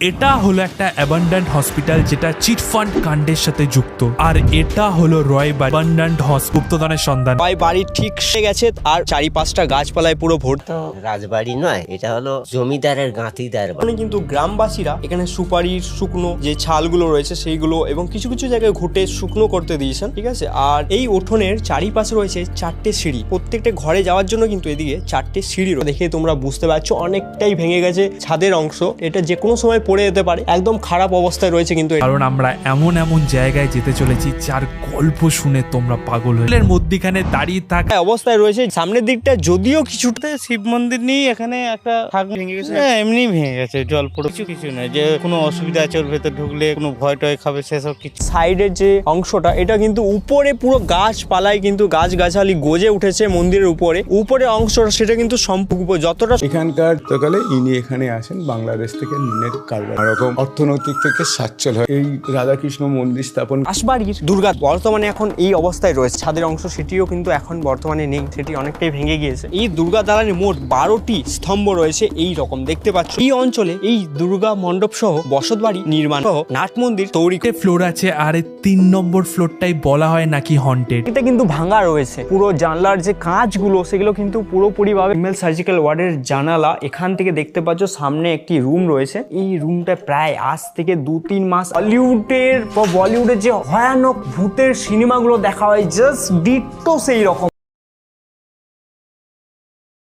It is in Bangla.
এটা হলো একটা অ্যাবান্ডান্ট হসপিটাল যেটা চিটফান্ড কাণ্ডের সাথে যুক্ত, আর এটা হলো রয় অ্যাবান্ডান্ট গুপ্তধনের সন্ধান। ভাই বাড়ি ঠিক সে গেছে আর চারিপাশটা গাছপালায় পুরো ভর্তি। তো রাজবাড়ি নয়, এটা হলো জমিদারের গাঁতিদার বাড়ি। এখানে কিন্তু গ্রামবাসীরা এখানে সুপারির শুকনো যে ছালগুলো রয়েছে সেইগুলো এবং কিছু কিছু জায়গায় ঘুটে শুকনো করতে দিয়েছেন, ঠিক আছে। আর এই উঠোনের চারিপাশে রয়েছে 4টে সিঁড়ি, প্রত্যেকটা ঘরে যাওয়ার জন্য কিন্তু এদিকে 4টে সিঁড়ি দেখে তোমরা বুঝতে পারছো অনেকটাই ভেঙে গেছে ছাদের অংশ, এটা যে কোনো সময় পড়ে যেতে পারে, একদম খারাপ অবস্থায় রয়েছে। কিন্তু কারণ আমরা এমন এমন জায়গায় যেতে চলেছি যার গল্প শুনে তোমরা পাগল হয়ে মধ্যিখানে দাঁড়িয়ে থাকা অবস্থায় রয়েছে। সামনের দিকটা যদিও কিছুটা শিব মন্দির নেই, এখানে একটা ভেঙে গেছে, এমনি ভেঙে গেছে, জল পড়ে কিছু না যে কোনো অসুবিধা আছে ওর ভেতর ঢুকলে কোনো ভয় টয় খাবে সেসব কিছু। সাইডের যে অংশটা এটা কিন্তু উপরে পুরো গাছপালায় কিন্তু গাছগাছালি গজে উঠেছে মন্দিরের উপরে অংশটা সেটা কিন্তু সম্পূর্ণ যতটা এখানকার সকালে ইনি এখানে আসেন বাংলাদেশ থেকে নুনের কারবার, এরকম অর্থনৈতিক থেকে সচ্ছল হয়। এই রাধাকৃষ্ণ মন্দির স্থাপন আশবাড়ির দুর্গা বর্তমানে এখন এই অবস্থায় রয়েছে। ছাদের অংশ সেটিও কিন্তু এখন বর্তমানে নেই, সেটি অনেকটাই ভেঙে গিয়েছে। এই দুর্গা দালানের মোট 12টি স্তম্ভ রয়েছে এই রকম দেখতে পাচ্ছ। এই অঞ্চলে এই দুর্গা মণ্ডপ সহ বসতবাড়ি নির্মাণ সহ নাট মন্দির তৈরি ফ্লোর আছে, আর 3 নম্বর ফ্লোরটাই বলা হয় নাকি হন্টেড। এটা কিন্তু ভাঙা রয়েছে, পুরো জানলার যে কাঁচগুলো সেগুলো কিন্তু পুরোপুরিভাবে ফিমেল সার্জিক্যাল ওয়ার্ডের জানালা। এখান থেকে দেখতে পাচ্ছ সামনে একটি রুম রয়েছে, এই রুমটা প্রায় আজ থেকে 2-3 মাস বলিউডের যে ভয়ানক ভূতের সিনেমাগুলো দেখা হয় জাস্ট ডিট্টো সেই রকম।